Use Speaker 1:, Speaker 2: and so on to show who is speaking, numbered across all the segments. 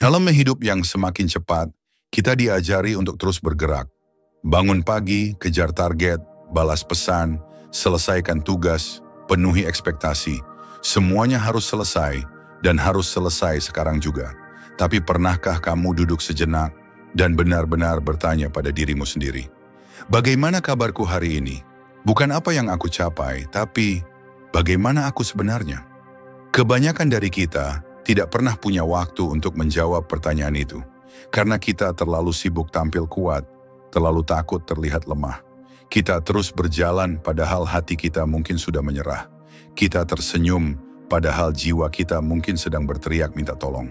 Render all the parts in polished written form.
Speaker 1: Dalam hidup yang semakin cepat, kita diajari untuk terus bergerak. Bangun pagi, kejar target, balas pesan, selesaikan tugas, penuhi ekspektasi. Semuanya harus selesai dan harus selesai sekarang juga. Tapi pernahkah kamu duduk sejenak dan benar-benar bertanya pada dirimu sendiri? Bagaimana kabarku hari ini? Bukan apa yang aku capai, tapi bagaimana aku sebenarnya? Kebanyakan dari kita tidak pernah punya waktu untuk menjawab pertanyaan itu. Karena kita terlalu sibuk tampil kuat, terlalu takut terlihat lemah. Kita terus berjalan padahal hati kita mungkin sudah menyerah. Kita tersenyum padahal jiwa kita mungkin sedang berteriak minta tolong.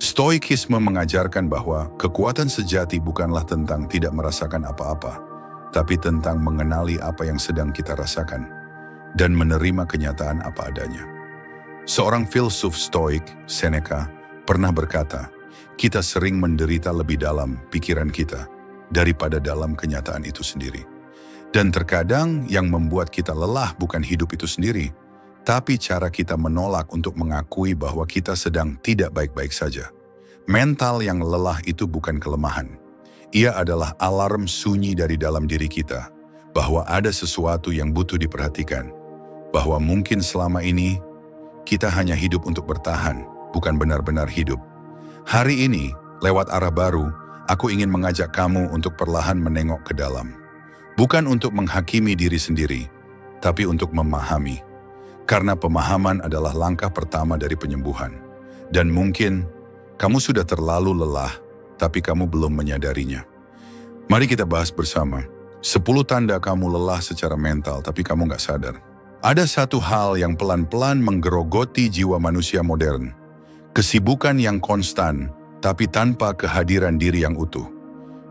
Speaker 1: Stoikisme mengajarkan bahwa kekuatan sejati bukanlah tentang tidak merasakan apa-apa, tapi tentang mengenali apa yang sedang kita rasakan dan menerima kenyataan apa adanya. Seorang filsuf Stoik, Seneca, pernah berkata, kita sering menderita lebih dalam pikiran kita daripada dalam kenyataan itu sendiri. Dan terkadang yang membuat kita lelah bukan hidup itu sendiri, tapi cara kita menolak untuk mengakui bahwa kita sedang tidak baik-baik saja. Mental yang lelah itu bukan kelemahan. Ia adalah alarm sunyi dari dalam diri kita, bahwa ada sesuatu yang butuh diperhatikan, bahwa mungkin selama ini kita hanya hidup untuk bertahan, bukan benar-benar hidup. Hari ini, lewat arah baru, aku ingin mengajak kamu untuk perlahan menengok ke dalam. Bukan untuk menghakimi diri sendiri, tapi untuk memahami. Karena pemahaman adalah langkah pertama dari penyembuhan. Dan mungkin kamu sudah terlalu lelah, tapi kamu belum menyadarinya. Mari kita bahas bersama. 10 tanda kamu lelah secara mental, tapi kamu nggak sadar. Ada satu hal yang pelan-pelan menggerogoti jiwa manusia modern. Kesibukan yang konstan, tapi tanpa kehadiran diri yang utuh.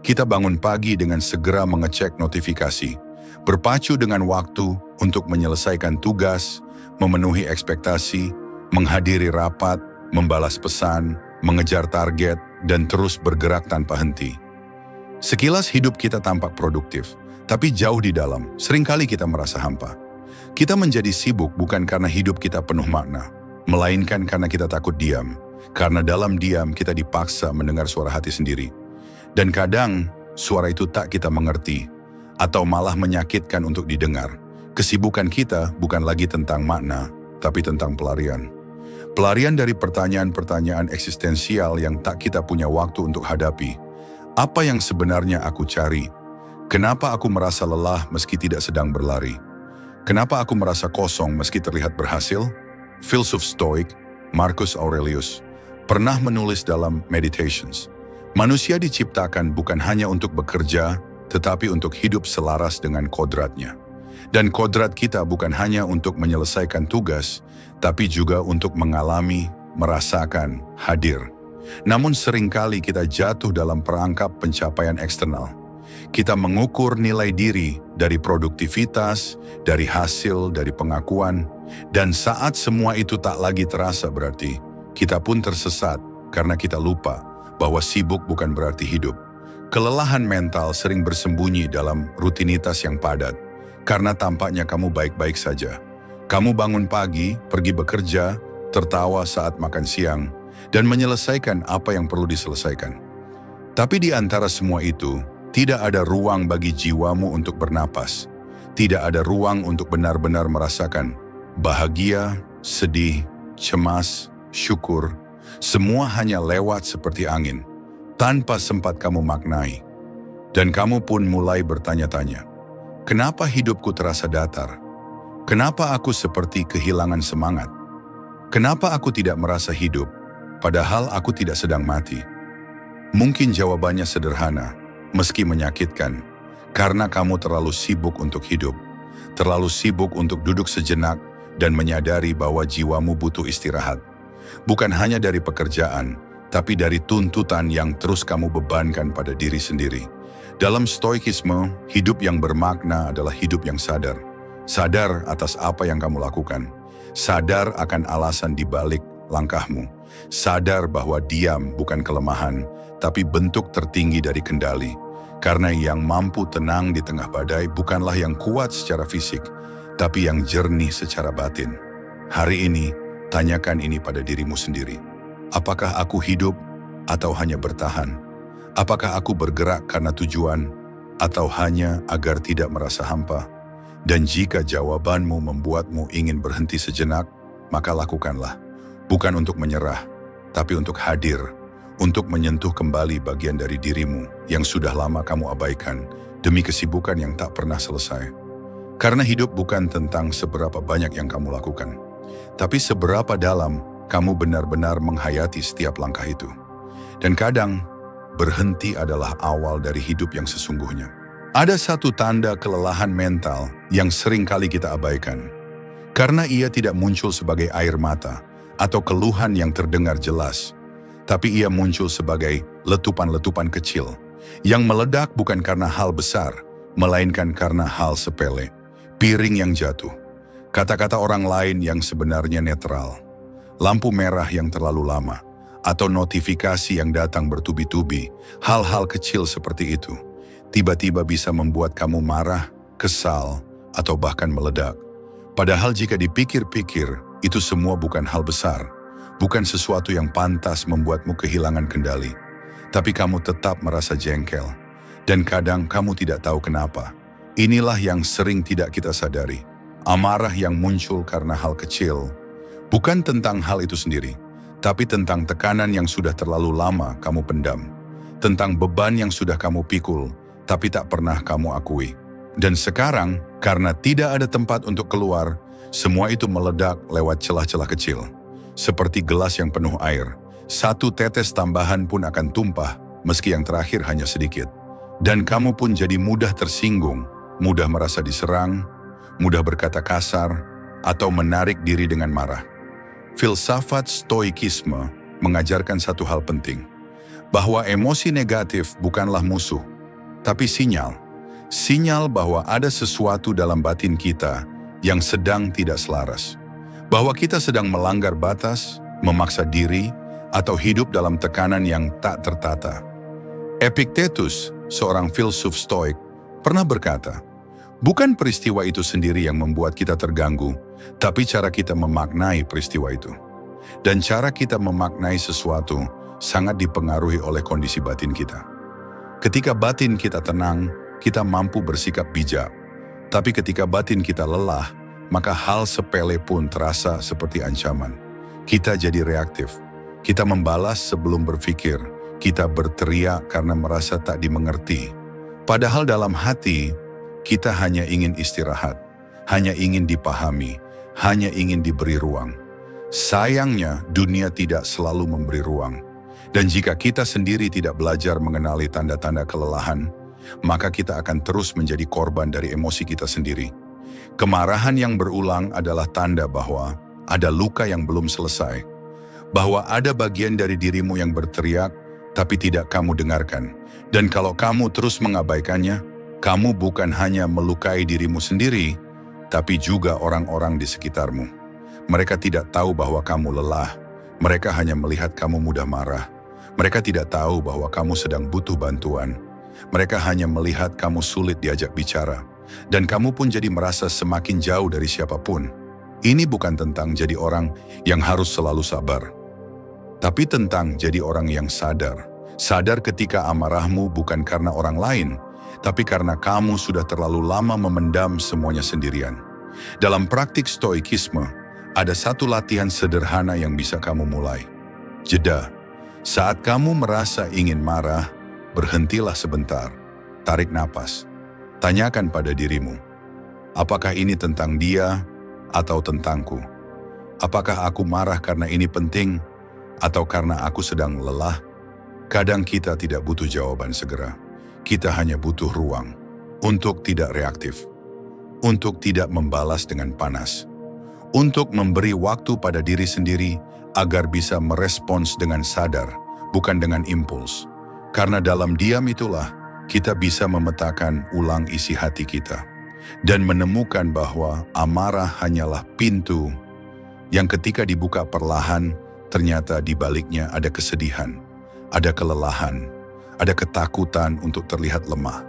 Speaker 1: Kita bangun pagi dengan segera mengecek notifikasi, berpacu dengan waktu untuk menyelesaikan tugas, memenuhi ekspektasi, menghadiri rapat, membalas pesan, mengejar target, dan terus bergerak tanpa henti. Sekilas hidup kita tampak produktif, tapi jauh di dalam, seringkali kita merasa hampa. Kita menjadi sibuk bukan karena hidup kita penuh makna, melainkan karena kita takut diam. Karena dalam diam kita dipaksa mendengar suara hati sendiri. Dan kadang suara itu tak kita mengerti, atau malah menyakitkan untuk didengar. Kesibukan kita bukan lagi tentang makna, tapi tentang pelarian. Pelarian dari pertanyaan-pertanyaan eksistensial yang tak kita punya waktu untuk hadapi. Apa yang sebenarnya aku cari? Kenapa aku merasa lelah meski tidak sedang berlari? Kenapa aku merasa kosong meski terlihat berhasil? Filsuf Stoik, Marcus Aurelius, pernah menulis dalam Meditations, manusia diciptakan bukan hanya untuk bekerja, tetapi untuk hidup selaras dengan kodratnya. Dan kodrat kita bukan hanya untuk menyelesaikan tugas, tapi juga untuk mengalami, merasakan, hadir. Namun seringkali kita jatuh dalam perangkap pencapaian eksternal. Kita mengukur nilai diri dari produktivitas, dari hasil, dari pengakuan. Dan saat semua itu tak lagi terasa berarti, kita pun tersesat karena kita lupa bahwa sibuk bukan berarti hidup. Kelelahan mental sering bersembunyi dalam rutinitas yang padat, karena tampaknya kamu baik-baik saja. Kamu bangun pagi, pergi bekerja, tertawa saat makan siang, dan menyelesaikan apa yang perlu diselesaikan. Tapi di antara semua itu, tidak ada ruang bagi jiwamu untuk bernapas. Tidak ada ruang untuk benar-benar merasakan bahagia, sedih, cemas, syukur. Semua hanya lewat seperti angin, tanpa sempat kamu maknai. Dan kamu pun mulai bertanya-tanya, kenapa hidupku terasa datar? Kenapa aku seperti kehilangan semangat? Kenapa aku tidak merasa hidup, padahal aku tidak sedang mati? Mungkin jawabannya sederhana, meski menyakitkan, karena kamu terlalu sibuk untuk hidup, terlalu sibuk untuk duduk sejenak dan menyadari bahwa jiwamu butuh istirahat. Bukan hanya dari pekerjaan, tapi dari tuntutan yang terus kamu bebankan pada diri sendiri. Dalam Stoikisme, hidup yang bermakna adalah hidup yang sadar. Sadar atas apa yang kamu lakukan. Sadar akan alasan di balik langkahmu. Sadar bahwa diam bukan kelemahan, tapi bentuk tertinggi dari kendali. Karena yang mampu tenang di tengah badai bukanlah yang kuat secara fisik, tapi yang jernih secara batin. Hari ini, tanyakan ini pada dirimu sendiri. Apakah aku hidup atau hanya bertahan? Apakah aku bergerak karena tujuan atau hanya agar tidak merasa hampa? Dan jika jawabanmu membuatmu ingin berhenti sejenak, maka lakukanlah. Bukan untuk menyerah, tapi untuk hadir, untuk menyentuh kembali bagian dari dirimu yang sudah lama kamu abaikan demi kesibukan yang tak pernah selesai. Karena hidup bukan tentang seberapa banyak yang kamu lakukan, tapi seberapa dalam kamu benar-benar menghayati setiap langkah itu. Dan kadang, berhenti adalah awal dari hidup yang sesungguhnya. Ada satu tanda kelelahan mental yang sering kali kita abaikan. Karena ia tidak muncul sebagai air mata atau keluhan yang terdengar jelas, tapi ia muncul sebagai letupan-letupan kecil yang meledak bukan karena hal besar, melainkan karena hal sepele. Piring yang jatuh, kata-kata orang lain yang sebenarnya netral, lampu merah yang terlalu lama, atau notifikasi yang datang bertubi-tubi. Hal-hal kecil seperti itu tiba-tiba bisa membuat kamu marah, kesal, atau bahkan meledak. Padahal jika dipikir-pikir, itu semua bukan hal besar, bukan sesuatu yang pantas membuatmu kehilangan kendali. Tapi kamu tetap merasa jengkel, dan kadang kamu tidak tahu kenapa. Inilah yang sering tidak kita sadari. Amarah yang muncul karena hal kecil, bukan tentang hal itu sendiri, tapi tentang tekanan yang sudah terlalu lama kamu pendam, tentang beban yang sudah kamu pikul, tapi tak pernah kamu akui. Dan sekarang, karena tidak ada tempat untuk keluar, semua itu meledak lewat celah-celah kecil. Seperti gelas yang penuh air, satu tetes tambahan pun akan tumpah, meski yang terakhir hanya sedikit. Dan kamu pun jadi mudah tersinggung, mudah merasa diserang, mudah berkata kasar, atau menarik diri dengan marah. Filsafat Stoikisme mengajarkan satu hal penting, bahwa emosi negatif bukanlah musuh, tapi sinyal. Sinyal bahwa ada sesuatu dalam batin kita yang sedang tidak selaras. Bahwa kita sedang melanggar batas, memaksa diri, atau hidup dalam tekanan yang tak tertata. Epictetus, seorang filsuf Stoik, pernah berkata, bukan peristiwa itu sendiri yang membuat kita terganggu, tapi cara kita memaknai peristiwa itu. Dan cara kita memaknai sesuatu sangat dipengaruhi oleh kondisi batin kita. Ketika batin kita tenang, kita mampu bersikap bijak. Tapi ketika batin kita lelah, maka hal sepele pun terasa seperti ancaman. Kita jadi reaktif. Kita membalas sebelum berpikir. Kita berteriak karena merasa tak dimengerti. Padahal dalam hati, kita hanya ingin istirahat, hanya ingin dipahami, hanya ingin diberi ruang. Sayangnya, dunia tidak selalu memberi ruang. Dan jika kita sendiri tidak belajar mengenali tanda-tanda kelelahan, maka kita akan terus menjadi korban dari emosi kita sendiri. Kemarahan yang berulang adalah tanda bahwa ada luka yang belum selesai, bahwa ada bagian dari dirimu yang berteriak, tapi tidak kamu dengarkan. Dan kalau kamu terus mengabaikannya, kamu bukan hanya melukai dirimu sendiri, tapi juga orang-orang di sekitarmu. Mereka tidak tahu bahwa kamu lelah, mereka hanya melihat kamu mudah marah. Mereka tidak tahu bahwa kamu sedang butuh bantuan. Mereka hanya melihat kamu sulit diajak bicara, dan kamu pun jadi merasa semakin jauh dari siapapun. Ini bukan tentang jadi orang yang harus selalu sabar, tapi tentang jadi orang yang sadar. Sadar ketika amarahmu bukan karena orang lain, tapi karena kamu sudah terlalu lama memendam semuanya sendirian. Dalam praktik stoikisme, ada satu latihan sederhana yang bisa kamu mulai. Jeda. Saat kamu merasa ingin marah, berhentilah sebentar, tarik napas. Tanyakan pada dirimu, apakah ini tentang dia atau tentangku? Apakah aku marah karena ini penting atau karena aku sedang lelah? Kadang kita tidak butuh jawaban segera. Kita hanya butuh ruang untuk tidak reaktif, untuk tidak membalas dengan panas, untuk memberi waktu pada diri sendiri agar bisa merespons dengan sadar, bukan dengan impuls. Karena dalam diam itulah kita bisa memetakan ulang isi hati kita dan menemukan bahwa amarah hanyalah pintu yang ketika dibuka perlahan, ternyata di baliknya ada kesedihan, ada kelelahan, ada ketakutan untuk terlihat lemah.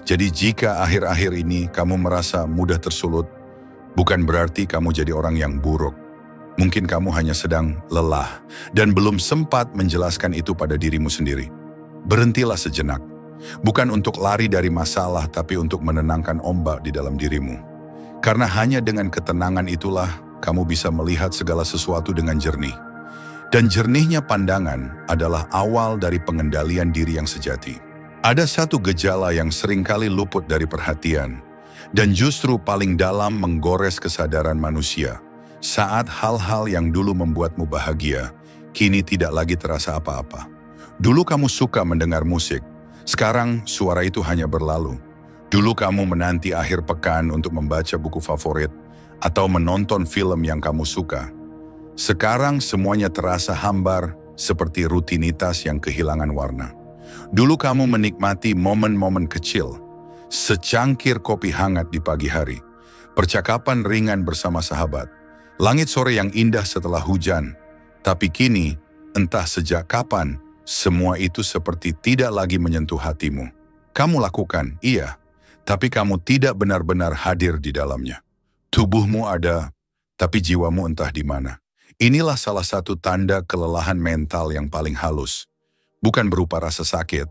Speaker 1: Jadi jika akhir-akhir ini kamu merasa mudah tersulut, bukan berarti kamu jadi orang yang buruk. Mungkin kamu hanya sedang lelah dan belum sempat menjelaskan itu pada dirimu sendiri. Berhentilah sejenak. Bukan untuk lari dari masalah, tapi untuk menenangkan ombak di dalam dirimu. Karena hanya dengan ketenangan itulah kamu bisa melihat segala sesuatu dengan jernih. Dan jernihnya pandangan adalah awal dari pengendalian diri yang sejati. Ada satu gejala yang seringkali luput dari perhatian, dan justru paling dalam menggores kesadaran manusia. Saat hal-hal yang dulu membuatmu bahagia, kini tidak lagi terasa apa-apa. Dulu kamu suka mendengar musik, sekarang suara itu hanya berlalu. Dulu kamu menanti akhir pekan untuk membaca buku favorit atau menonton film yang kamu suka. Sekarang semuanya terasa hambar seperti rutinitas yang kehilangan warna. Dulu kamu menikmati momen-momen kecil, secangkir kopi hangat di pagi hari, percakapan ringan bersama sahabat, langit sore yang indah setelah hujan. Tapi kini, entah sejak kapan, semua itu seperti tidak lagi menyentuh hatimu. Kamu lakukan, iya, tapi kamu tidak benar-benar hadir di dalamnya. Tubuhmu ada, tapi jiwamu entah di mana. Inilah salah satu tanda kelelahan mental yang paling halus. Bukan berupa rasa sakit,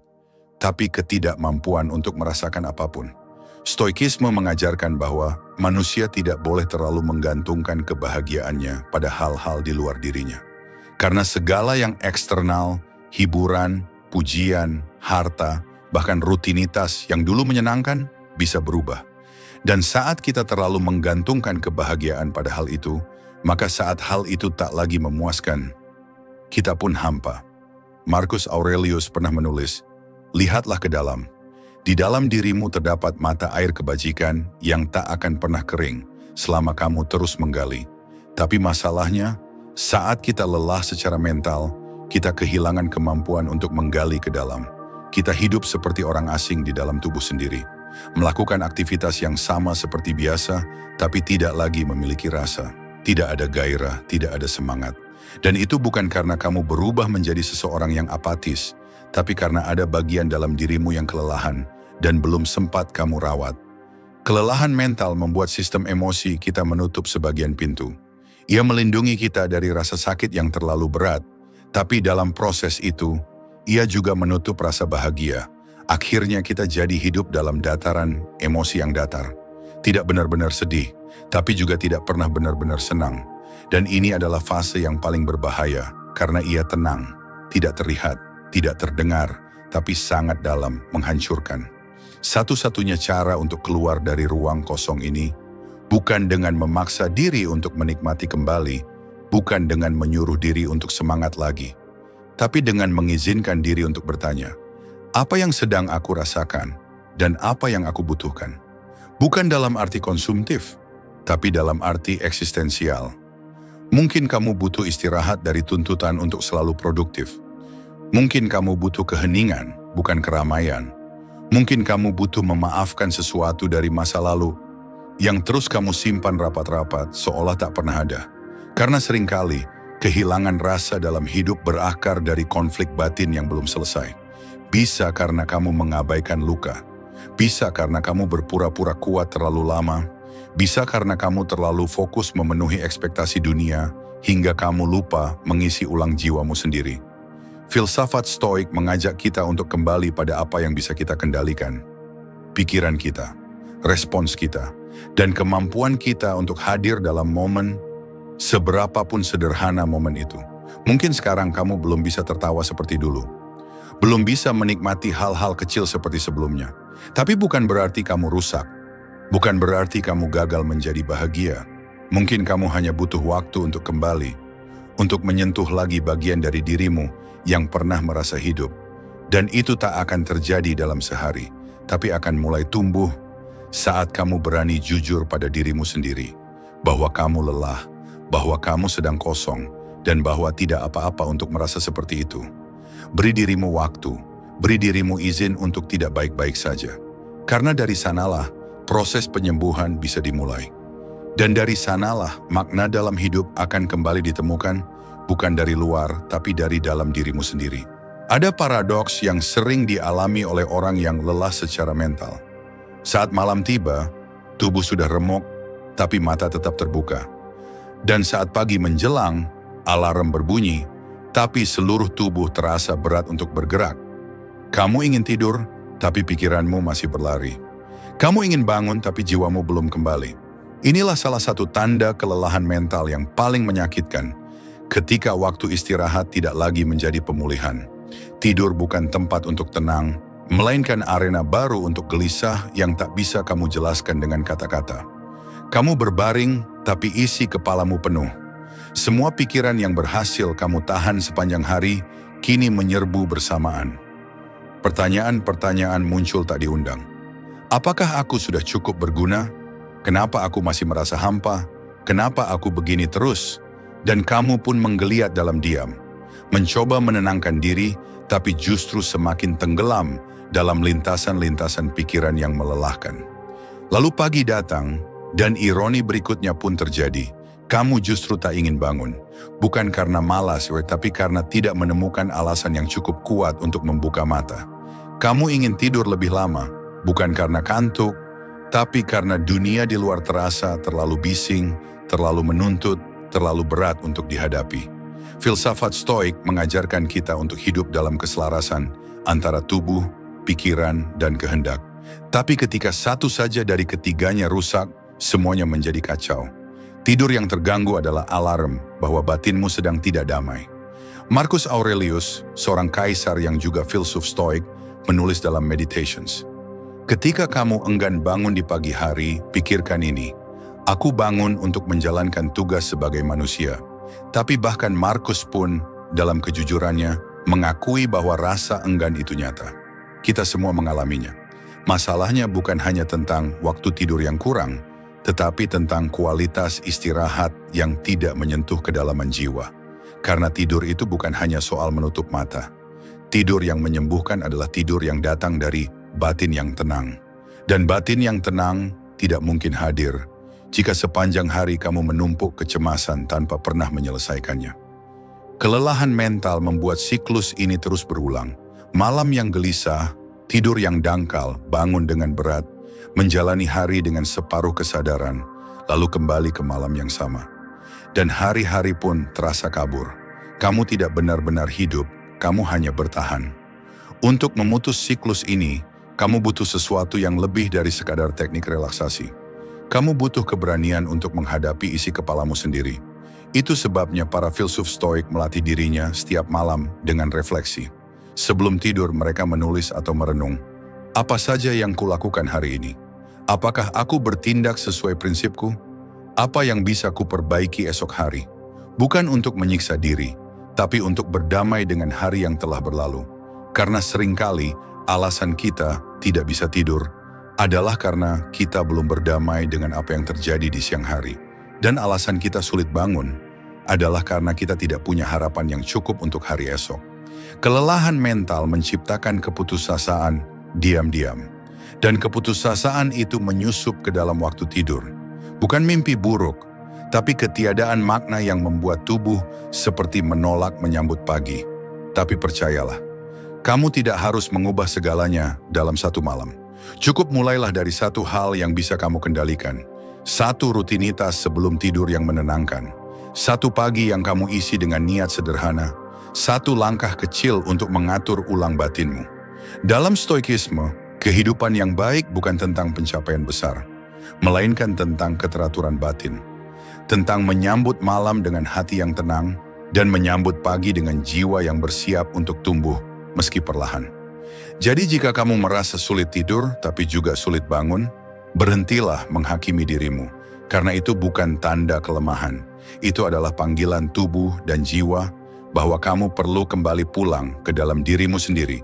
Speaker 1: tapi ketidakmampuan untuk merasakan apapun. Stoikisme mengajarkan bahwa manusia tidak boleh terlalu menggantungkan kebahagiaannya pada hal-hal di luar dirinya. Karena segala yang eksternal, hiburan, pujian, harta, bahkan rutinitas yang dulu menyenangkan, bisa berubah. Dan saat kita terlalu menggantungkan kebahagiaan pada hal itu, maka saat hal itu tak lagi memuaskan, kita pun hampa. Marcus Aurelius pernah menulis, "Lihatlah ke dalam. Di dalam dirimu terdapat mata air kebajikan yang tak akan pernah kering selama kamu terus menggali." Tapi masalahnya, saat kita lelah secara mental, kita kehilangan kemampuan untuk menggali ke dalam. Kita hidup seperti orang asing di dalam tubuh sendiri, melakukan aktivitas yang sama seperti biasa, tapi tidak lagi memiliki rasa. Tidak ada gairah, tidak ada semangat. Dan itu bukan karena kamu berubah menjadi seseorang yang apatis, tapi karena ada bagian dalam dirimu yang kelelahan dan belum sempat kamu rawat. Kelelahan mental membuat sistem emosi kita menutup sebagian pintu. Ia melindungi kita dari rasa sakit yang terlalu berat, tapi dalam proses itu, ia juga menutup rasa bahagia. Akhirnya kita jadi hidup dalam dataran emosi yang datar. Tidak benar-benar sedih, tapi juga tidak pernah benar-benar senang. Dan ini adalah fase yang paling berbahaya, karena ia tenang, tidak terlihat, tidak terdengar, tapi sangat dalam, menghancurkan. Satu-satunya cara untuk keluar dari ruang kosong ini, bukan dengan memaksa diri untuk menikmati kembali, bukan dengan menyuruh diri untuk semangat lagi, tapi dengan mengizinkan diri untuk bertanya, apa yang sedang aku rasakan dan apa yang aku butuhkan? Bukan dalam arti konsumtif, tapi dalam arti eksistensial. Mungkin kamu butuh istirahat dari tuntutan untuk selalu produktif. Mungkin kamu butuh keheningan, bukan keramaian. Mungkin kamu butuh memaafkan sesuatu dari masa lalu yang terus kamu simpan rapat-rapat seolah tak pernah ada. Karena seringkali, kehilangan rasa dalam hidup berakar dari konflik batin yang belum selesai. Bisa karena kamu mengabaikan luka. Bisa karena kamu berpura-pura kuat terlalu lama. Bisa karena kamu terlalu fokus memenuhi ekspektasi dunia hingga kamu lupa mengisi ulang jiwamu sendiri. Filsafat Stoik mengajak kita untuk kembali pada apa yang bisa kita kendalikan. Pikiran kita, respons kita, dan kemampuan kita untuk hadir dalam momen, seberapapun sederhana momen itu. Mungkin sekarang kamu belum bisa tertawa seperti dulu. Belum bisa menikmati hal-hal kecil seperti sebelumnya. Tapi bukan berarti kamu rusak. Bukan berarti kamu gagal menjadi bahagia. Mungkin kamu hanya butuh waktu untuk kembali, untuk menyentuh lagi bagian dari dirimu yang pernah merasa hidup. Dan itu tak akan terjadi dalam sehari, tapi akan mulai tumbuh saat kamu berani jujur pada dirimu sendiri, bahwa kamu lelah, bahwa kamu sedang kosong, dan bahwa tidak apa-apa untuk merasa seperti itu. Beri dirimu waktu, beri dirimu izin untuk tidak baik-baik saja. Karena dari sanalah proses penyembuhan bisa dimulai. Dan dari sanalah makna dalam hidup akan kembali ditemukan, bukan dari luar, tapi dari dalam dirimu sendiri. Ada paradoks yang sering dialami oleh orang yang lelah secara mental. Saat malam tiba, tubuh sudah remuk, tapi mata tetap terbuka. Dan saat pagi menjelang, alarm berbunyi, tapi seluruh tubuh terasa berat untuk bergerak. Kamu ingin tidur, tapi pikiranmu masih berlari. Kamu ingin bangun, tapi jiwamu belum kembali. Inilah salah satu tanda kelelahan mental yang paling menyakitkan, ketika waktu istirahat tidak lagi menjadi pemulihan. Tidur bukan tempat untuk tenang, melainkan arena baru untuk gelisah yang tak bisa kamu jelaskan dengan kata-kata. Kamu berbaring, tapi isi kepalamu penuh. Semua pikiran yang berhasil kamu tahan sepanjang hari, kini menyerbu bersamaan. Pertanyaan-pertanyaan muncul tak diundang. Apakah aku sudah cukup berguna? Kenapa aku masih merasa hampa? Kenapa aku begini terus? Dan kamu pun menggeliat dalam diam. Mencoba menenangkan diri, tapi justru semakin tenggelam dalam lintasan-lintasan pikiran yang melelahkan. Lalu pagi datang, dan ironi berikutnya pun terjadi. Kamu justru tak ingin bangun, bukan karena malas, tapi karena tidak menemukan alasan yang cukup kuat untuk membuka mata. Kamu ingin tidur lebih lama, bukan karena kantuk, tapi karena dunia di luar terasa terlalu bising, terlalu menuntut, terlalu berat untuk dihadapi. Filsafat Stoik mengajarkan kita untuk hidup dalam keselarasan antara tubuh, pikiran, dan kehendak. Tapi ketika satu saja dari ketiganya rusak, semuanya menjadi kacau. Tidur yang terganggu adalah alarm bahwa batinmu sedang tidak damai. Marcus Aurelius, seorang kaisar yang juga filsuf Stoik, menulis dalam Meditations. Ketika kamu enggan bangun di pagi hari, pikirkan ini. Aku bangun untuk menjalankan tugas sebagai manusia. Tapi bahkan Marcus pun, dalam kejujurannya, mengakui bahwa rasa enggan itu nyata. Kita semua mengalaminya. Masalahnya bukan hanya tentang waktu tidur yang kurang, tetapi tentang kualitas istirahat yang tidak menyentuh kedalaman jiwa. Karena tidur itu bukan hanya soal menutup mata. Tidur yang menyembuhkan adalah tidur yang datang dari batin yang tenang. Dan batin yang tenang tidak mungkin hadir jika sepanjang hari kamu menumpuk kecemasan tanpa pernah menyelesaikannya. Kelelahan mental membuat siklus ini terus berulang. Malam yang gelisah, tidur yang dangkal, bangun dengan berat, menjalani hari dengan separuh kesadaran, lalu kembali ke malam yang sama. Dan hari-hari pun terasa kabur. Kamu tidak benar-benar hidup, kamu hanya bertahan. Untuk memutus siklus ini, kamu butuh sesuatu yang lebih dari sekadar teknik relaksasi. Kamu butuh keberanian untuk menghadapi isi kepalamu sendiri. Itu sebabnya para filsuf Stoik melatih dirinya setiap malam dengan refleksi. Sebelum tidur mereka menulis atau merenung. Apa saja yang kulakukan hari ini? Apakah aku bertindak sesuai prinsipku? Apa yang bisa kuperbaiki esok hari? Bukan untuk menyiksa diri, tapi untuk berdamai dengan hari yang telah berlalu. Karena seringkali alasan kita tidak bisa tidur adalah karena kita belum berdamai dengan apa yang terjadi di siang hari. Dan alasan kita sulit bangun adalah karena kita tidak punya harapan yang cukup untuk hari esok. Kelelahan mental menciptakan keputusasaan diam-diam. Dan keputusasaan itu menyusup ke dalam waktu tidur. Bukan mimpi buruk, tapi ketiadaan makna yang membuat tubuh seperti menolak menyambut pagi. Tapi percayalah, kamu tidak harus mengubah segalanya dalam satu malam. Cukup mulailah dari satu hal yang bisa kamu kendalikan. Satu rutinitas sebelum tidur yang menenangkan. Satu pagi yang kamu isi dengan niat sederhana. Satu langkah kecil untuk mengatur ulang batinmu. Dalam Stoikisme, kehidupan yang baik bukan tentang pencapaian besar, melainkan tentang keteraturan batin. Tentang menyambut malam dengan hati yang tenang dan menyambut pagi dengan jiwa yang bersiap untuk tumbuh meski perlahan. Jadi jika kamu merasa sulit tidur tapi juga sulit bangun, berhentilah menghakimi dirimu. Karena itu bukan tanda kelemahan. Itu adalah panggilan tubuh dan jiwa bahwa kamu perlu kembali pulang ke dalam dirimu sendiri.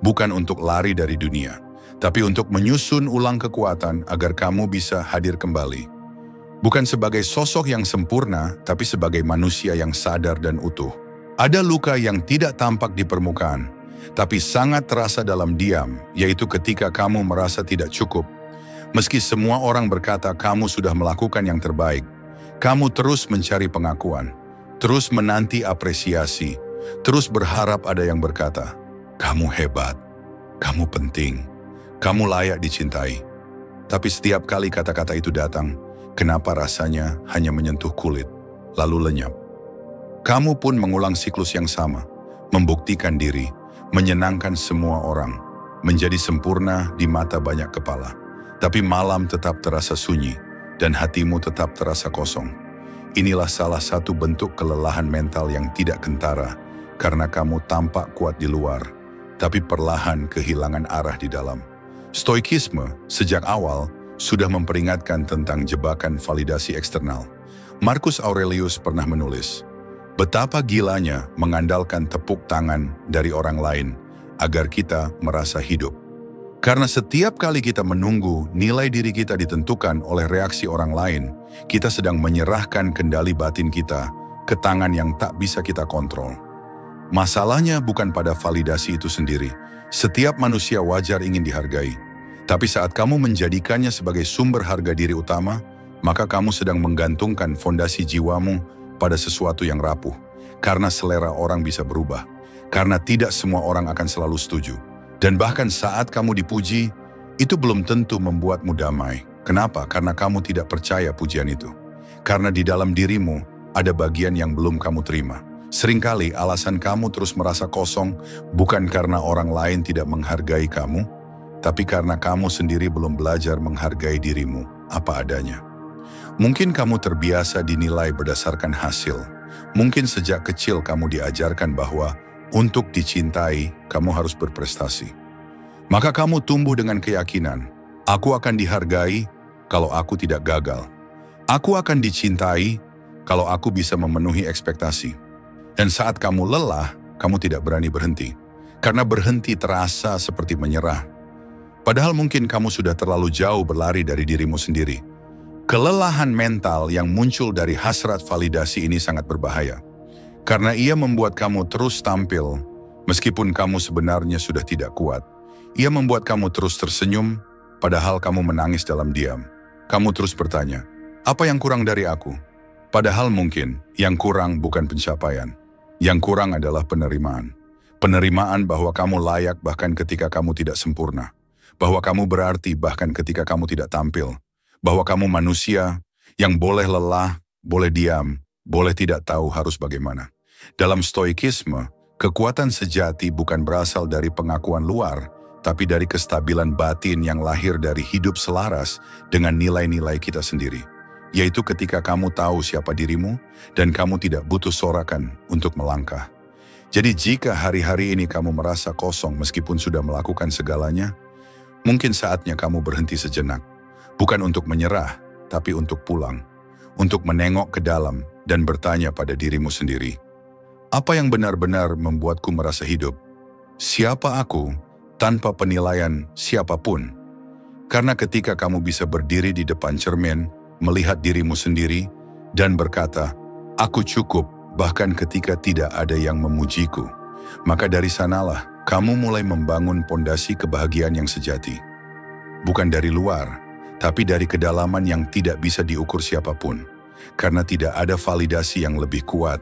Speaker 1: Bukan untuk lari dari dunia, tapi untuk menyusun ulang kekuatan agar kamu bisa hadir kembali. Bukan sebagai sosok yang sempurna, tapi sebagai manusia yang sadar dan utuh. Ada luka yang tidak tampak di permukaan, tapi sangat terasa dalam diam, yaitu ketika kamu merasa tidak cukup. Meski semua orang berkata kamu sudah melakukan yang terbaik, kamu terus mencari pengakuan, terus menanti apresiasi, terus berharap ada yang berkata, kamu hebat, kamu penting, kamu layak dicintai. Tapi setiap kali kata-kata itu datang, kenapa rasanya hanya menyentuh kulit? lalu lenyap. Kamu pun mengulang siklus yang sama, membuktikan diri, menyenangkan semua orang, menjadi sempurna di mata banyak kepala. Tapi malam tetap terasa sunyi, dan hatimu tetap terasa kosong. Inilah salah satu bentuk kelelahan mental yang tidak kentara, karena kamu tampak kuat di luar, tapi perlahan kehilangan arah di dalam. Stoikisme sejak awal sudah memperingatkan tentang jebakan validasi eksternal. Marcus Aurelius pernah menulis, betapa gilanya mengandalkan tepuk tangan dari orang lain agar kita merasa hidup. Karena setiap kali kita menunggu nilai diri kita ditentukan oleh reaksi orang lain, kita sedang menyerahkan kendali batin kita ke tangan yang tak bisa kita kontrol. Masalahnya bukan pada validasi itu sendiri. Setiap manusia wajar ingin dihargai. Tapi saat kamu menjadikannya sebagai sumber harga diri utama, maka kamu sedang menggantungkan fondasi jiwamu pada sesuatu yang rapuh. Karena selera orang bisa berubah. Karena tidak semua orang akan selalu setuju. Dan bahkan saat kamu dipuji, itu belum tentu membuatmu damai. Kenapa? Karena kamu tidak percaya pujian itu. Karena di dalam dirimu ada bagian yang belum kamu terima. Seringkali alasan kamu terus merasa kosong bukan karena orang lain tidak menghargai kamu, tapi karena kamu sendiri belum belajar menghargai dirimu apa adanya. Mungkin kamu terbiasa dinilai berdasarkan hasil. Mungkin sejak kecil kamu diajarkan bahwa untuk dicintai, kamu harus berprestasi. Maka kamu tumbuh dengan keyakinan, aku akan dihargai kalau aku tidak gagal. Aku akan dicintai kalau aku bisa memenuhi ekspektasi. Dan saat kamu lelah, kamu tidak berani berhenti. Karena berhenti terasa seperti menyerah. Padahal mungkin kamu sudah terlalu jauh berlari dari dirimu sendiri. Kelelahan mental yang muncul dari hasrat validasi ini sangat berbahaya. Karena ia membuat kamu terus tampil, meskipun kamu sebenarnya sudah tidak kuat. Ia membuat kamu terus tersenyum, padahal kamu menangis dalam diam. Kamu terus bertanya, apa yang kurang dari aku? Padahal mungkin yang kurang bukan pencapaian. Yang kurang adalah penerimaan. Penerimaan bahwa kamu layak bahkan ketika kamu tidak sempurna. Bahwa kamu berarti bahkan ketika kamu tidak tampil. Bahwa kamu manusia yang boleh lelah, boleh diam, boleh tidak tahu harus bagaimana. Dalam stoikisme, kekuatan sejati bukan berasal dari pengakuan luar, tapi dari kestabilan batin yang lahir dari hidup selaras dengan nilai-nilai kita sendiri. Yaitu ketika kamu tahu siapa dirimu dan kamu tidak butuh sorakan untuk melangkah. Jadi jika hari-hari ini kamu merasa kosong meskipun sudah melakukan segalanya, mungkin saatnya kamu berhenti sejenak. Bukan untuk menyerah, tapi untuk pulang. Untuk menengok ke dalam dan bertanya pada dirimu sendiri. Apa yang benar-benar membuatku merasa hidup? Siapa aku tanpa penilaian siapapun? Karena ketika kamu bisa berdiri di depan cermin, melihat dirimu sendiri, dan berkata, aku cukup bahkan ketika tidak ada yang memujiku, maka dari sanalah kamu mulai membangun pondasi kebahagiaan yang sejati. Bukan dari luar, tapi dari kedalaman yang tidak bisa diukur siapapun, karena tidak ada validasi yang lebih kuat,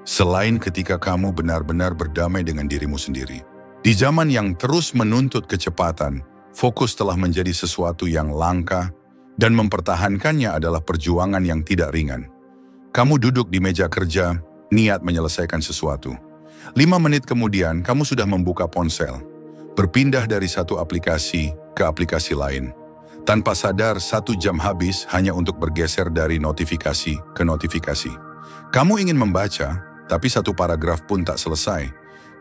Speaker 1: selain ketika kamu benar-benar berdamai dengan dirimu sendiri. Di zaman yang terus menuntut kecepatan, fokus telah menjadi sesuatu yang langka, dan mempertahankannya adalah perjuangan yang tidak ringan. Kamu duduk di meja kerja, niat menyelesaikan sesuatu. 5 menit kemudian, kamu sudah membuka ponsel, berpindah dari satu aplikasi ke aplikasi lain. Tanpa sadar, 1 jam habis hanya untuk bergeser dari notifikasi ke notifikasi. Kamu ingin membaca, tapi 1 paragraf pun tak selesai.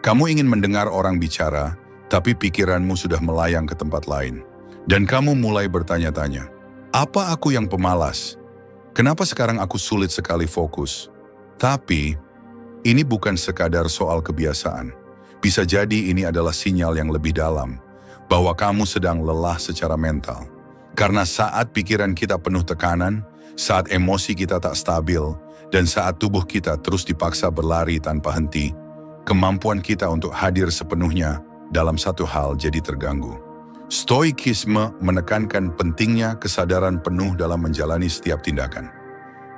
Speaker 1: Kamu ingin mendengar orang bicara, tapi pikiranmu sudah melayang ke tempat lain. Dan kamu mulai bertanya-tanya, apa aku yang pemalas? Kenapa sekarang aku sulit sekali fokus? Tapi, ini bukan sekadar soal kebiasaan. Bisa jadi ini adalah sinyal yang lebih dalam, bahwa kamu sedang lelah secara mental. Karena saat pikiran kita penuh tekanan, saat emosi kita tak stabil, dan saat tubuh kita terus dipaksa berlari tanpa henti, kemampuan kita untuk hadir sepenuhnya dalam satu hal jadi terganggu. Stoikisme menekankan pentingnya kesadaran penuh dalam menjalani setiap tindakan.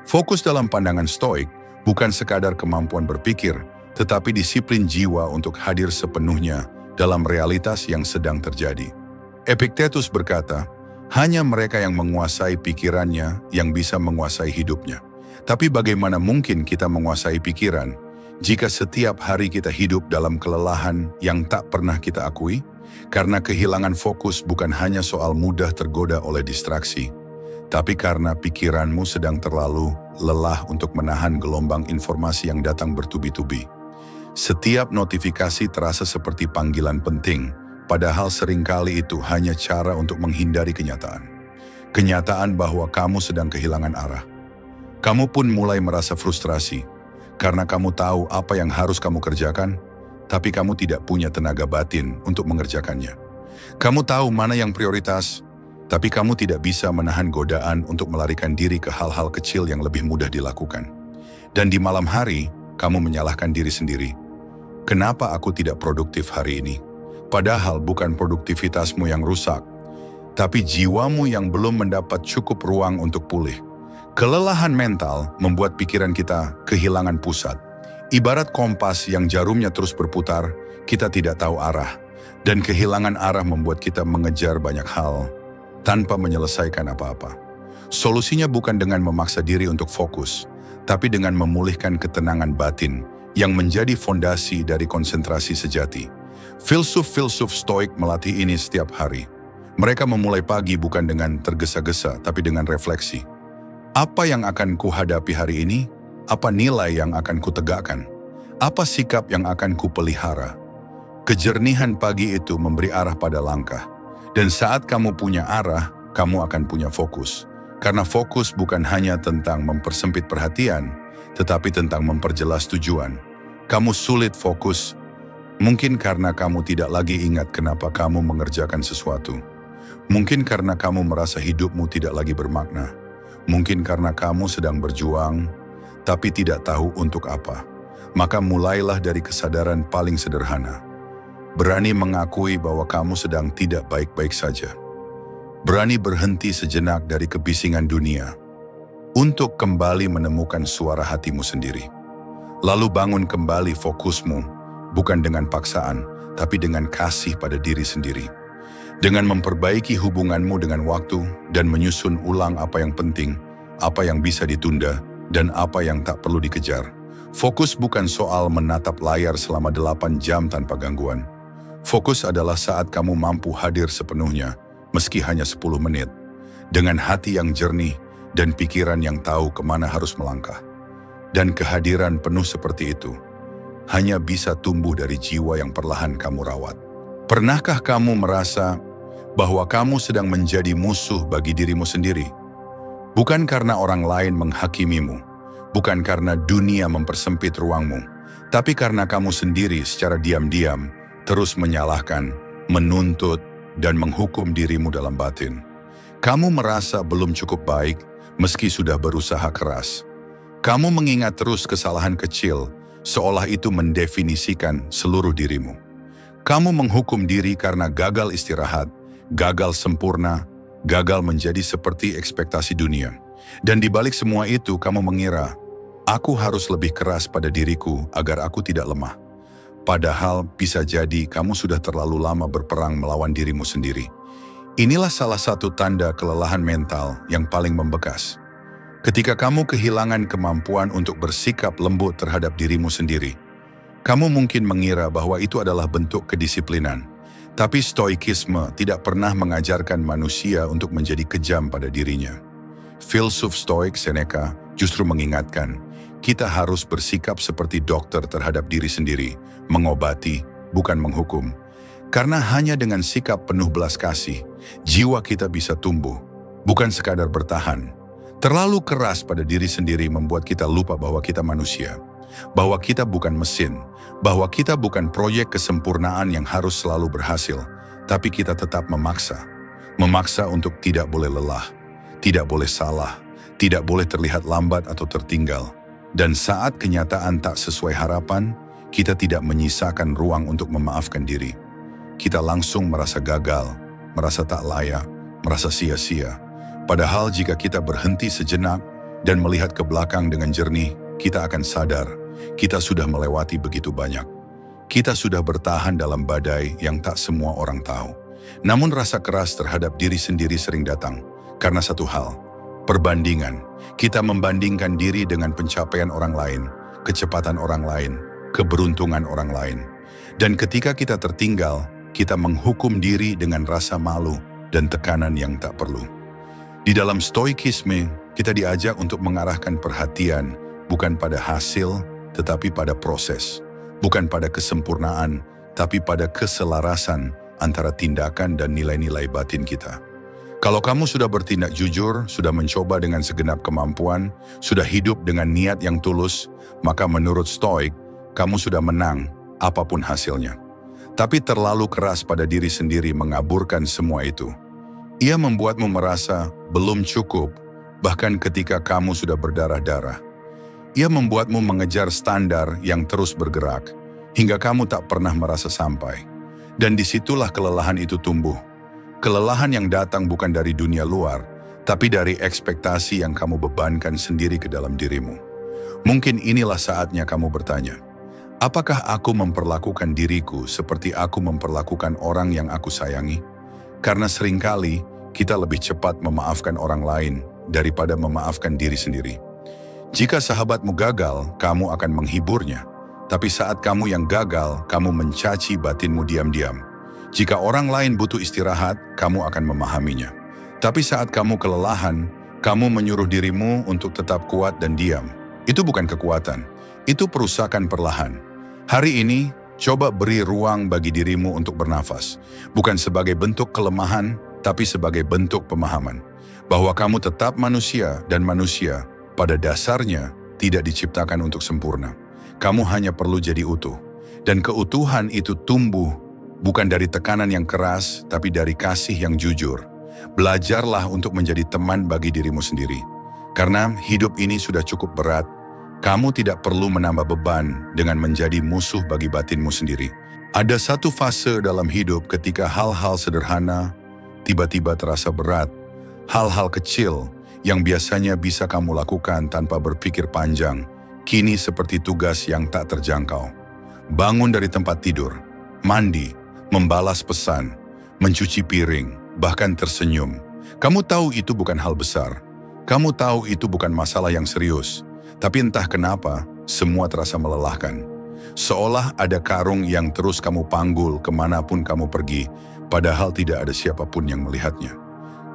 Speaker 1: Fokus dalam pandangan stoik bukan sekadar kemampuan berpikir, tetapi disiplin jiwa untuk hadir sepenuhnya dalam realitas yang sedang terjadi. Epictetus berkata, hanya mereka yang menguasai pikirannya yang bisa menguasai hidupnya. Tapi bagaimana mungkin kita menguasai pikiran jika setiap hari kita hidup dalam kelelahan yang tak pernah kita akui? Karena kehilangan fokus bukan hanya soal mudah tergoda oleh distraksi, tapi karena pikiranmu sedang terlalu lelah untuk menahan gelombang informasi yang datang bertubi-tubi. Setiap notifikasi terasa seperti panggilan penting, padahal seringkali itu hanya cara untuk menghindari kenyataan. Kenyataan bahwa kamu sedang kehilangan arah. Kamu pun mulai merasa frustrasi, karena kamu tahu apa yang harus kamu kerjakan, tapi kamu tidak punya tenaga batin untuk mengerjakannya. Kamu tahu mana yang prioritas, tapi kamu tidak bisa menahan godaan untuk melarikan diri ke hal-hal kecil yang lebih mudah dilakukan. Dan di malam hari, kamu menyalahkan diri sendiri. Kenapa aku tidak produktif hari ini? Padahal bukan produktivitasmu yang rusak, tapi jiwamu yang belum mendapat cukup ruang untuk pulih. Kelelahan mental membuat pikiran kita kehilangan pusat. Ibarat kompas yang jarumnya terus berputar, kita tidak tahu arah. Dan kehilangan arah membuat kita mengejar banyak hal tanpa menyelesaikan apa-apa. Solusinya bukan dengan memaksa diri untuk fokus, tapi dengan memulihkan ketenangan batin yang menjadi fondasi dari konsentrasi sejati. Filsuf-filsuf Stoik melatih ini setiap hari. Mereka memulai pagi bukan dengan tergesa-gesa, tapi dengan refleksi. Apa yang akan kuhadapi hari ini? Apa nilai yang akan kutegakkan? Apa sikap yang akan kupelihara? Kejernihan pagi itu memberi arah pada langkah. Dan saat kamu punya arah, kamu akan punya fokus. Karena fokus bukan hanya tentang mempersempit perhatian, tetapi tentang memperjelas tujuan. Kamu sulit fokus, mungkin karena kamu tidak lagi ingat kenapa kamu mengerjakan sesuatu. Mungkin karena kamu merasa hidupmu tidak lagi bermakna. Mungkin karena kamu sedang berjuang, tapi tidak tahu untuk apa. Maka mulailah dari kesadaran paling sederhana. Berani mengakui bahwa kamu sedang tidak baik-baik saja. Berani berhenti sejenak dari kebisingan dunia untuk kembali menemukan suara hatimu sendiri. Lalu bangun kembali fokusmu, bukan dengan paksaan, tapi dengan kasih pada diri sendiri. Dengan memperbaiki hubunganmu dengan waktu dan menyusun ulang apa yang penting, apa yang bisa ditunda, dan apa yang tak perlu dikejar. Fokus bukan soal menatap layar selama 8 jam tanpa gangguan. Fokus adalah saat kamu mampu hadir sepenuhnya, meski hanya 10 menit, dengan hati yang jernih dan pikiran yang tahu kemana harus melangkah. Dan kehadiran penuh seperti itu hanya bisa tumbuh dari jiwa yang perlahan kamu rawat. Pernahkah kamu merasa bahwa kamu sedang menjadi musuh bagi dirimu sendiri? Bukan karena orang lain menghakimimu, bukan karena dunia mempersempit ruangmu, tapi karena kamu sendiri secara diam-diam terus menyalahkan, menuntut, dan menghukum dirimu dalam batin. Kamu merasa belum cukup baik meski sudah berusaha keras. Kamu mengingat terus kesalahan kecil, seolah itu mendefinisikan seluruh dirimu. Kamu menghukum diri karena gagal istirahat, gagal sempurna, gagal menjadi seperti ekspektasi dunia. Dan di balik semua itu kamu mengira, aku harus lebih keras pada diriku agar aku tidak lemah. Padahal bisa jadi kamu sudah terlalu lama berperang melawan dirimu sendiri. Inilah salah satu tanda kelelahan mental yang paling membekas. Ketika kamu kehilangan kemampuan untuk bersikap lembut terhadap dirimu sendiri, kamu mungkin mengira bahwa itu adalah bentuk kedisiplinan. Tapi stoikisme tidak pernah mengajarkan manusia untuk menjadi kejam pada dirinya. Filsuf Stoik Seneca justru mengingatkan, kita harus bersikap seperti dokter terhadap diri sendiri, mengobati, bukan menghukum. Karena hanya dengan sikap penuh belas kasih, jiwa kita bisa tumbuh, bukan sekadar bertahan. Terlalu keras pada diri sendiri membuat kita lupa bahwa kita manusia, bahwa kita bukan mesin, bahwa kita bukan proyek kesempurnaan yang harus selalu berhasil, tapi kita tetap memaksa. Memaksa untuk tidak boleh lelah, tidak boleh salah, tidak boleh terlihat lambat atau tertinggal. Dan saat kenyataan tak sesuai harapan, kita tidak menyisakan ruang untuk memaafkan diri. Kita langsung merasa gagal, merasa tak layak, merasa sia-sia. Padahal jika kita berhenti sejenak dan melihat ke belakang dengan jernih, kita akan sadar, kita sudah melewati begitu banyak. Kita sudah bertahan dalam badai yang tak semua orang tahu. Namun rasa keras terhadap diri sendiri sering datang karena satu hal, Perbandingan. Kita membandingkan diri dengan pencapaian orang lain, kecepatan orang lain, keberuntungan orang lain. Dan ketika kita tertinggal, kita menghukum diri dengan rasa malu dan tekanan yang tak perlu. Di dalam stoikisme, kita diajak untuk mengarahkan perhatian bukan pada hasil, tetapi pada proses. Bukan pada kesempurnaan, tapi pada keselarasan antara tindakan dan nilai-nilai batin kita. Kalau kamu sudah bertindak jujur, sudah mencoba dengan segenap kemampuan, sudah hidup dengan niat yang tulus, maka menurut Stoik, kamu sudah menang apapun hasilnya. Tapi terlalu keras pada diri sendiri mengaburkan semua itu. Ia membuatmu merasa belum cukup, bahkan ketika kamu sudah berdarah-darah. Ia membuatmu mengejar standar yang terus bergerak, hingga kamu tak pernah merasa sampai. Dan disitulah kelelahan itu tumbuh. Kelelahan yang datang bukan dari dunia luar, tapi dari ekspektasi yang kamu bebankan sendiri ke dalam dirimu. Mungkin inilah saatnya kamu bertanya, apakah aku memperlakukan diriku seperti aku memperlakukan orang yang aku sayangi? Karena seringkali kita lebih cepat memaafkan orang lain daripada memaafkan diri sendiri. Jika sahabatmu gagal, kamu akan menghiburnya. Tapi saat kamu yang gagal, kamu mencaci batinmu diam-diam. Jika orang lain butuh istirahat, kamu akan memahaminya. Tapi saat kamu kelelahan, kamu menyuruh dirimu untuk tetap kuat dan diam. Itu bukan kekuatan, itu perusakan perlahan. Hari ini, coba beri ruang bagi dirimu untuk bernafas. Bukan sebagai bentuk kelemahan, tapi sebagai bentuk pemahaman. Bahwa kamu tetap manusia dan manusia, pada dasarnya tidak diciptakan untuk sempurna. Kamu hanya perlu jadi utuh. Dan keutuhan itu tumbuh bukan dari tekanan yang keras, tapi dari kasih yang jujur. Belajarlah untuk menjadi teman bagi dirimu sendiri. Karena hidup ini sudah cukup berat, kamu tidak perlu menambah beban dengan menjadi musuh bagi batinmu sendiri. Ada satu fase dalam hidup ketika hal-hal sederhana tiba-tiba terasa berat. Hal-hal kecil yang biasanya bisa kamu lakukan tanpa berpikir panjang, kini seperti tugas yang tak terjangkau. Bangun dari tempat tidur, mandi, membalas pesan, mencuci piring, bahkan tersenyum. Kamu tahu itu bukan hal besar. Kamu tahu itu bukan masalah yang serius. Tapi entah kenapa, semua terasa melelahkan. Seolah ada karung yang terus kamu panggul kemanapun kamu pergi, padahal tidak ada siapapun yang melihatnya.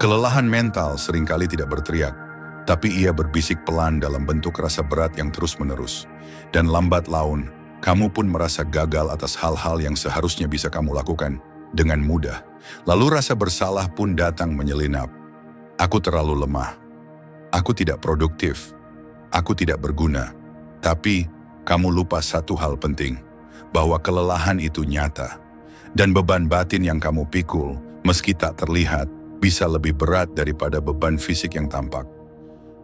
Speaker 1: Kelelahan mental seringkali tidak berteriak, tapi ia berbisik pelan dalam bentuk rasa berat yang terus-menerus. Dan lambat laun, kamu pun merasa gagal atas hal-hal yang seharusnya bisa kamu lakukan dengan mudah. Lalu rasa bersalah pun datang menyelinap. Aku terlalu lemah. Aku tidak produktif. Aku tidak berguna. Tapi kamu lupa satu hal penting, bahwa kelelahan itu nyata. Dan beban batin yang kamu pikul, meski tak terlihat, bisa lebih berat daripada beban fisik yang tampak.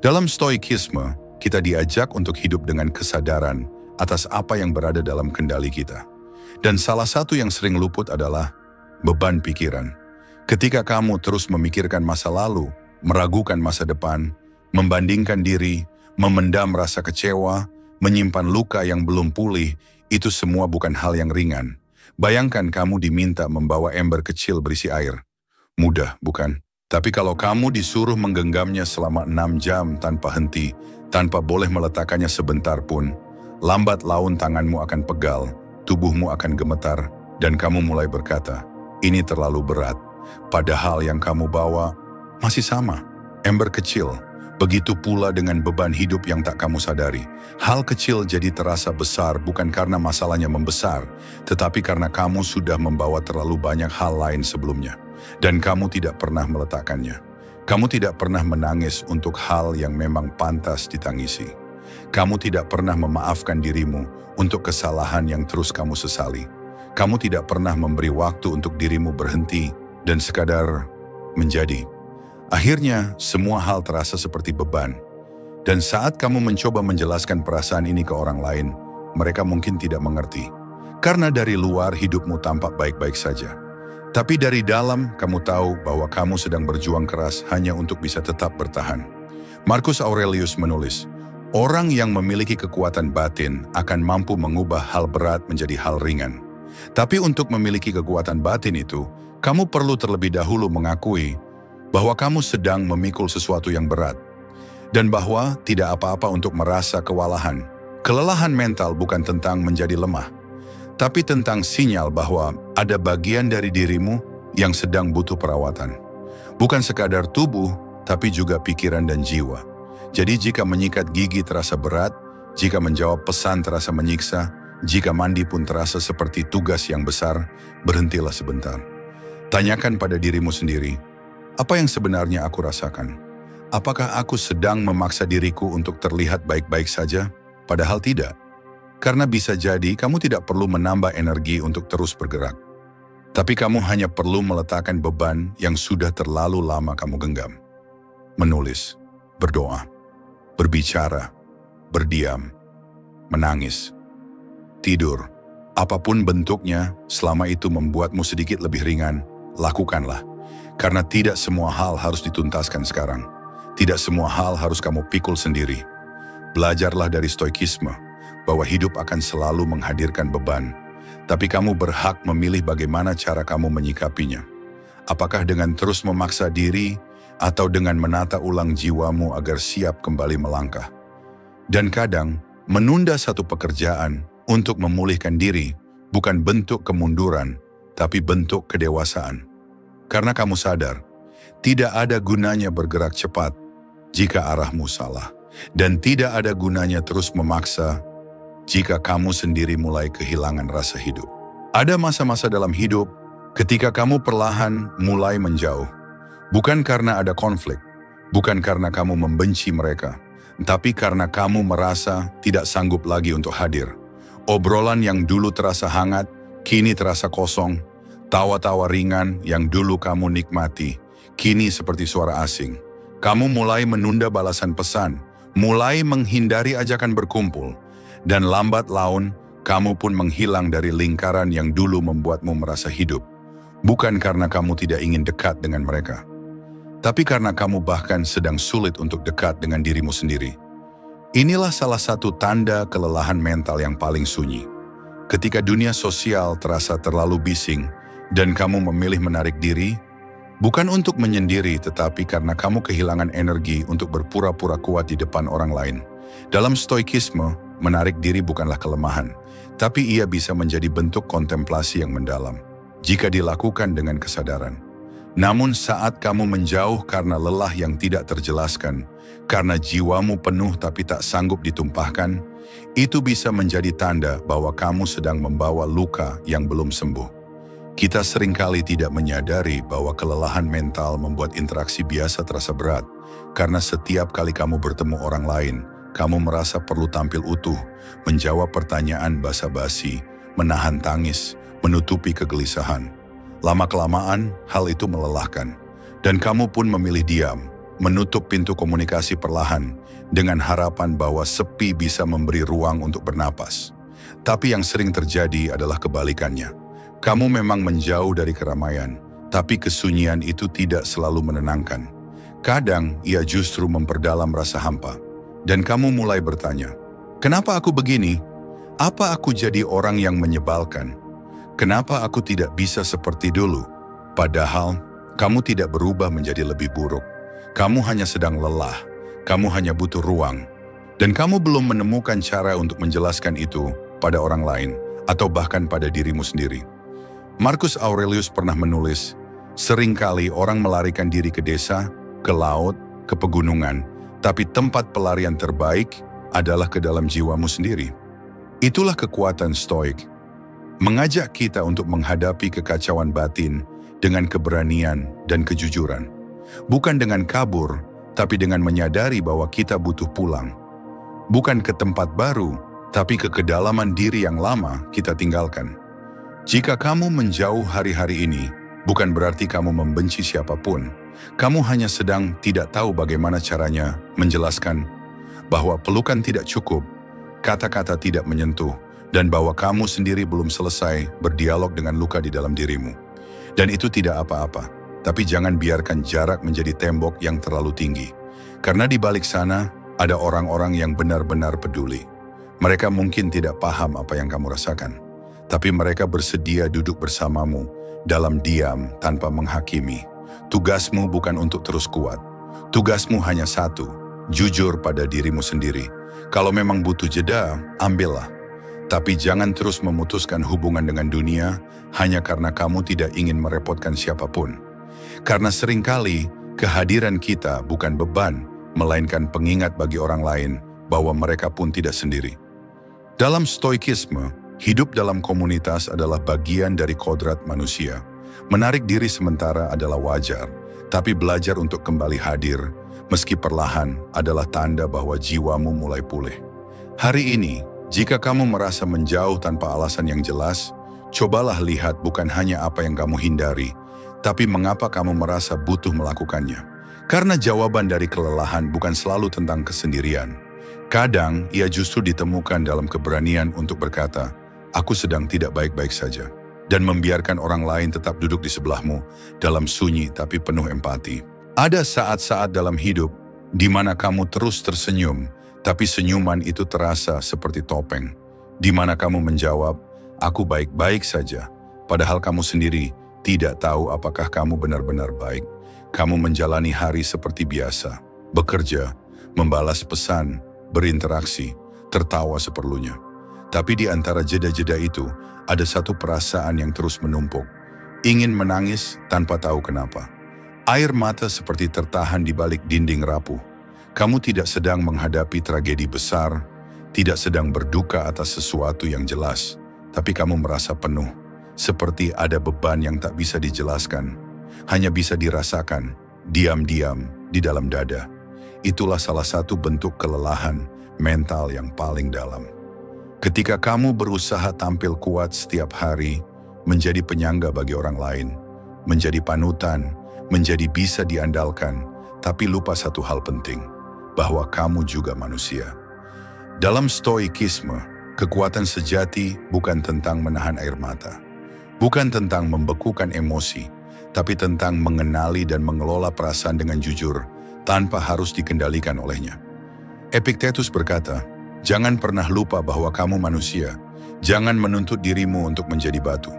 Speaker 1: Dalam stoikisme, kita diajak untuk hidup dengan kesadaran atas apa yang berada dalam kendali kita. Dan salah satu yang sering luput adalah beban pikiran. Ketika kamu terus memikirkan masa lalu, meragukan masa depan, membandingkan diri, memendam rasa kecewa, menyimpan luka yang belum pulih, itu semua bukan hal yang ringan. Bayangkan kamu diminta membawa ember kecil berisi air. Mudah, bukan? Tapi kalau kamu disuruh menggenggamnya selama 6 jam tanpa henti, tanpa boleh meletakkannya sebentar pun, lambat laun tanganmu akan pegal, tubuhmu akan gemetar, dan kamu mulai berkata, ini terlalu berat. Padahal yang kamu bawa masih sama, ember kecil. Begitu pula dengan beban hidup yang tak kamu sadari. Hal kecil jadi terasa besar bukan karena masalahnya membesar, tetapi karena kamu sudah membawa terlalu banyak hal lain sebelumnya. Dan kamu tidak pernah meletakkannya. Kamu tidak pernah menangis untuk hal yang memang pantas ditangisi. Kamu tidak pernah memaafkan dirimu untuk kesalahan yang terus kamu sesali. Kamu tidak pernah memberi waktu untuk dirimu berhenti dan sekadar menjadi. Akhirnya, semua hal terasa seperti beban. Dan saat kamu mencoba menjelaskan perasaan ini ke orang lain, mereka mungkin tidak mengerti. Karena dari luar hidupmu tampak baik-baik saja. Tapi dari dalam, kamu tahu bahwa kamu sedang berjuang keras hanya untuk bisa tetap bertahan. Marcus Aurelius menulis, orang yang memiliki kekuatan batin akan mampu mengubah hal berat menjadi hal ringan. Tapi untuk memiliki kekuatan batin itu, kamu perlu terlebih dahulu mengakui bahwa kamu sedang memikul sesuatu yang berat. Dan bahwa tidak apa-apa untuk merasa kewalahan. Kelelahan mental bukan tentang menjadi lemah, tapi tentang sinyal bahwa ada bagian dari dirimu yang sedang butuh perawatan. Bukan sekadar tubuh, tapi juga pikiran dan jiwa. Jadi jika menyikat gigi terasa berat, jika menjawab pesan terasa menyiksa, jika mandi pun terasa seperti tugas yang besar, berhentilah sebentar. Tanyakan pada dirimu sendiri, apa yang sebenarnya aku rasakan? Apakah aku sedang memaksa diriku untuk terlihat baik-baik saja? Padahal tidak. Karena bisa jadi kamu tidak perlu menambah energi untuk terus bergerak. Tapi kamu hanya perlu meletakkan beban yang sudah terlalu lama kamu genggam. Menulis, berdoa, berbicara, berdiam, menangis, tidur. Apapun bentuknya, selama itu membuatmu sedikit lebih ringan, lakukanlah. Karena tidak semua hal harus dituntaskan sekarang. Tidak semua hal harus kamu pikul sendiri. Belajarlah dari stoikisme, bahwa hidup akan selalu menghadirkan beban. Tapi kamu berhak memilih bagaimana cara kamu menyikapinya. Apakah dengan terus memaksa diri, atau dengan menata ulang jiwamu agar siap kembali melangkah. Dan kadang, menunda satu pekerjaan untuk memulihkan diri, bukan bentuk kemunduran, tapi bentuk kedewasaan. Karena kamu sadar, tidak ada gunanya bergerak cepat jika arahmu salah. Dan tidak ada gunanya terus memaksa jika kamu sendiri mulai kehilangan rasa hidup. Ada masa-masa dalam hidup ketika kamu perlahan mulai menjauh. Bukan karena ada konflik, bukan karena kamu membenci mereka, tapi karena kamu merasa tidak sanggup lagi untuk hadir. Obrolan yang dulu terasa hangat, kini terasa kosong. Tawa-tawa ringan yang dulu kamu nikmati, kini seperti suara asing. Kamu mulai menunda balasan pesan, mulai menghindari ajakan berkumpul, dan lambat laun kamu pun menghilang dari lingkaran yang dulu membuatmu merasa hidup. Bukan karena kamu tidak ingin dekat dengan mereka, tapi karena kamu bahkan sedang sulit untuk dekat dengan dirimu sendiri. Inilah salah satu tanda kelelahan mental yang paling sunyi. Ketika dunia sosial terasa terlalu bising dan kamu memilih menarik diri, bukan untuk menyendiri, tetapi karena kamu kehilangan energi untuk berpura-pura kuat di depan orang lain. Dalam stoikisme, menarik diri bukanlah kelemahan, tapi ia bisa menjadi bentuk kontemplasi yang mendalam, jika dilakukan dengan kesadaran. Namun saat kamu menjauh karena lelah yang tidak terjelaskan, karena jiwamu penuh tapi tak sanggup ditumpahkan, itu bisa menjadi tanda bahwa kamu sedang membawa luka yang belum sembuh. Kita seringkali tidak menyadari bahwa kelelahan mental membuat interaksi biasa terasa berat, karena setiap kali kamu bertemu orang lain, kamu merasa perlu tampil utuh, menjawab pertanyaan basa-basi, menahan tangis, menutupi kegelisahan. Lama-kelamaan, hal itu melelahkan, dan kamu pun memilih diam, menutup pintu komunikasi perlahan, dengan harapan bahwa sepi bisa memberi ruang untuk bernapas. Tapi yang sering terjadi adalah kebalikannya. Kamu memang menjauh dari keramaian, tapi kesunyian itu tidak selalu menenangkan. Kadang ia justru memperdalam rasa hampa. Dan kamu mulai bertanya, kenapa aku begini? Apa aku jadi orang yang menyebalkan? Kenapa aku tidak bisa seperti dulu? Padahal, kamu tidak berubah menjadi lebih buruk. Kamu hanya sedang lelah, kamu hanya butuh ruang. Dan kamu belum menemukan cara untuk menjelaskan itu pada orang lain, atau bahkan pada dirimu sendiri. Marcus Aurelius pernah menulis, seringkali orang melarikan diri ke desa, ke laut, ke pegunungan, tapi tempat pelarian terbaik adalah ke dalam jiwamu sendiri. Itulah kekuatan stoik, mengajak kita untuk menghadapi kekacauan batin dengan keberanian dan kejujuran. Bukan dengan kabur, tapi dengan menyadari bahwa kita butuh pulang. Bukan ke tempat baru, tapi ke kedalaman diri yang lama kita tinggalkan. Jika kamu menjauh hari-hari ini, bukan berarti kamu membenci siapapun. Kamu hanya sedang tidak tahu bagaimana caranya menjelaskan bahwa pelukan tidak cukup, kata-kata tidak menyentuh, dan bahwa kamu sendiri belum selesai berdialog dengan luka di dalam dirimu. Dan itu tidak apa-apa, tapi jangan biarkan jarak menjadi tembok yang terlalu tinggi. Karena di balik sana ada orang-orang yang benar-benar peduli. Mereka mungkin tidak paham apa yang kamu rasakan, tapi mereka bersedia duduk bersamamu dalam diam tanpa menghakimi. Tugasmu bukan untuk terus kuat. Tugasmu hanya satu, Jujur pada dirimu sendiri. Kalau memang butuh jeda, ambillah. Tapi jangan terus memutuskan hubungan dengan dunia hanya karena kamu tidak ingin merepotkan siapapun. Karena seringkali kehadiran kita bukan beban, melainkan pengingat bagi orang lain bahwa mereka pun tidak sendiri. Dalam stoikisme, hidup dalam komunitas adalah bagian dari kodrat manusia. Menarik diri sementara adalah wajar, tapi belajar untuk kembali hadir, meski perlahan, adalah tanda bahwa jiwamu mulai pulih. Hari ini, jika kamu merasa menjauh tanpa alasan yang jelas, cobalah lihat bukan hanya apa yang kamu hindari, tapi mengapa kamu merasa butuh melakukannya. Karena jawaban dari kelelahan bukan selalu tentang kesendirian. Kadang, ia justru ditemukan dalam keberanian untuk berkata, "Aku sedang tidak baik-baik saja." Dan membiarkan orang lain tetap duduk di sebelahmu dalam sunyi tapi penuh empati. Ada saat-saat dalam hidup di mana kamu terus tersenyum, tapi senyuman itu terasa seperti topeng. Di mana kamu menjawab, "Aku baik-baik saja." Padahal kamu sendiri tidak tahu apakah kamu benar-benar baik. Kamu menjalani hari seperti biasa, bekerja, membalas pesan, berinteraksi, tertawa seperlunya. Tapi di antara jeda-jeda itu, ada satu perasaan yang terus menumpuk. Ingin menangis tanpa tahu kenapa. Air mata seperti tertahan di balik dinding rapuh. Kamu tidak sedang menghadapi tragedi besar, tidak sedang berduka atas sesuatu yang jelas, tapi kamu merasa penuh, seperti ada beban yang tak bisa dijelaskan, hanya bisa dirasakan, diam-diam di dalam dada. Itulah salah satu bentuk kelelahan mental yang paling dalam. Ketika kamu berusaha tampil kuat setiap hari, menjadi penyangga bagi orang lain, menjadi panutan, menjadi bisa diandalkan, tapi lupa satu hal penting, bahwa kamu juga manusia. Dalam stoikisme, kekuatan sejati bukan tentang menahan air mata, bukan tentang membekukan emosi, tapi tentang mengenali dan mengelola perasaan dengan jujur, tanpa harus dikendalikan olehnya. Epictetus berkata, "Jangan pernah lupa bahwa kamu manusia. Jangan menuntut dirimu untuk menjadi batu."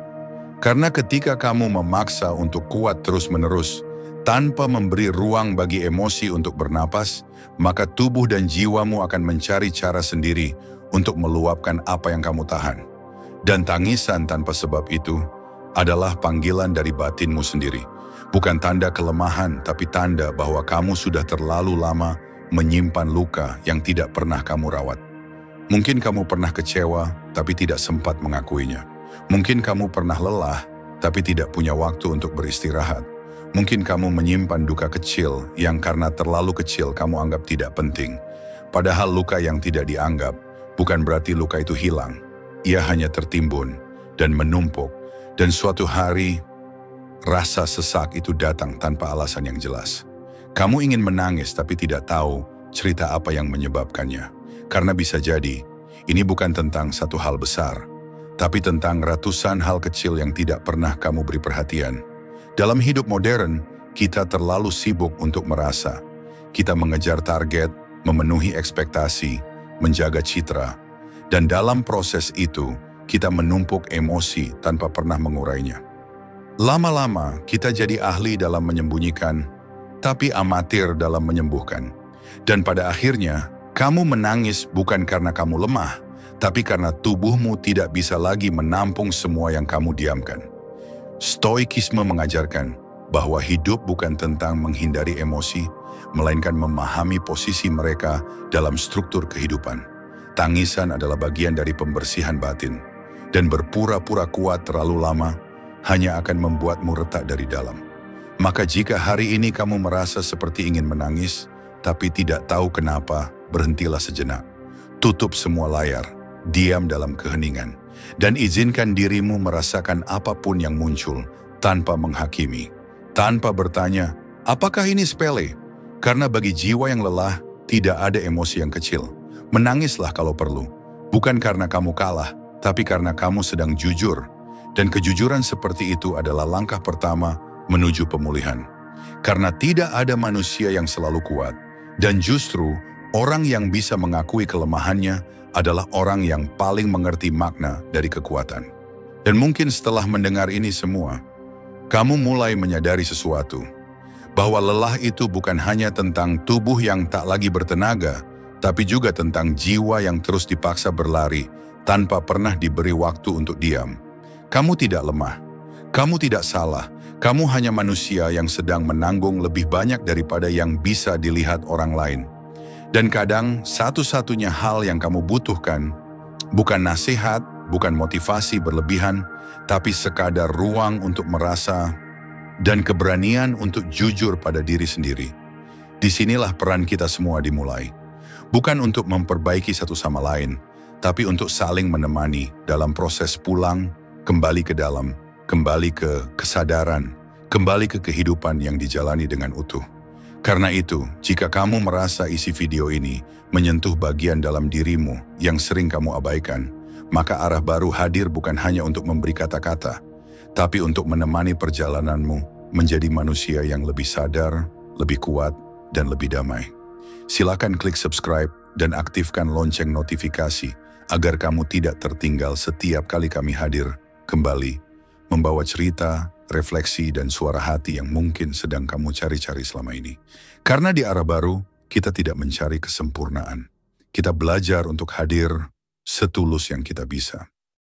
Speaker 1: Karena ketika kamu memaksa untuk kuat terus-menerus, tanpa memberi ruang bagi emosi untuk bernapas, maka tubuh dan jiwamu akan mencari cara sendiri untuk meluapkan apa yang kamu tahan. Dan tangisan tanpa sebab itu adalah panggilan dari batinmu sendiri. Bukan tanda kelemahan, tapi tanda bahwa kamu sudah terlalu lama menyimpan luka yang tidak pernah kamu rawat. Mungkin kamu pernah kecewa, tapi tidak sempat mengakuinya. Mungkin kamu pernah lelah, tapi tidak punya waktu untuk beristirahat. Mungkin kamu menyimpan duka kecil yang karena terlalu kecil kamu anggap tidak penting. Padahal luka yang tidak dianggap bukan berarti luka itu hilang. Ia hanya tertimbun dan menumpuk, dan suatu hari rasa sesak itu datang tanpa alasan yang jelas. Kamu ingin menangis tapi tidak tahu cerita apa yang menyebabkannya. Karena bisa jadi, ini bukan tentang satu hal besar, tapi tentang ratusan hal kecil yang tidak pernah kamu beri perhatian. Dalam hidup modern, kita terlalu sibuk untuk merasa. Kita mengejar target, memenuhi ekspektasi, menjaga citra. Dan dalam proses itu, kita menumpuk emosi tanpa pernah mengurainya. Lama-lama, kita jadi ahli dalam menyembunyikan, tapi amatir dalam menyembuhkan. Dan pada akhirnya, kamu menangis bukan karena kamu lemah, tapi karena tubuhmu tidak bisa lagi menampung semua yang kamu diamkan. Stoikisme mengajarkan bahwa hidup bukan tentang menghindari emosi, melainkan memahami posisi mereka dalam struktur kehidupan. Tangisan adalah bagian dari pembersihan batin, dan berpura-pura kuat terlalu lama hanya akan membuatmu retak dari dalam. Maka jika hari ini kamu merasa seperti ingin menangis, tapi tidak tahu kenapa, berhentilah sejenak. Tutup semua layar, diam dalam keheningan, dan izinkan dirimu merasakan apapun yang muncul tanpa menghakimi, tanpa bertanya, apakah ini sepele? Karena bagi jiwa yang lelah, tidak ada emosi yang kecil. Menangislah kalau perlu, bukan karena kamu kalah, tapi karena kamu sedang jujur. Dan kejujuran seperti itu adalah langkah pertama menuju pemulihan. Karena tidak ada manusia yang selalu kuat, dan justru orang yang bisa mengakui kelemahannya adalah orang yang paling mengerti makna dari kekuatan. Dan mungkin setelah mendengar ini semua, kamu mulai menyadari sesuatu, Bahwa lelah itu bukan hanya tentang tubuh yang tak lagi bertenaga, tapi juga tentang jiwa yang terus dipaksa berlari tanpa pernah diberi waktu untuk diam. Kamu tidak lemah, kamu tidak salah, kamu hanya manusia yang sedang menanggung lebih banyak daripada yang bisa dilihat orang lain. Dan kadang satu-satunya hal yang kamu butuhkan bukan nasihat, bukan motivasi berlebihan, tapi sekadar ruang untuk merasa dan keberanian untuk jujur pada diri sendiri. Disinilah peran kita semua dimulai. Bukan untuk memperbaiki satu sama lain, tapi untuk saling menemani dalam proses pulang, kembali ke dalam, kembali ke kesadaran, kembali ke kehidupan yang dijalani dengan utuh. Karena itu, jika kamu merasa isi video ini menyentuh bagian dalam dirimu yang sering kamu abaikan, maka arah baru hadir bukan hanya untuk memberi kata-kata, tapi untuk menemani perjalananmu menjadi manusia yang lebih sadar, lebih kuat, dan lebih damai. Silakan klik subscribe dan aktifkan lonceng notifikasi agar kamu tidak tertinggal setiap kali kami hadir kembali, membawa cerita, refleksi, dan suara hati yang mungkin sedang kamu cari-cari selama ini. Karena di arah baru, kita tidak mencari kesempurnaan. Kita belajar untuk hadir setulus yang kita bisa.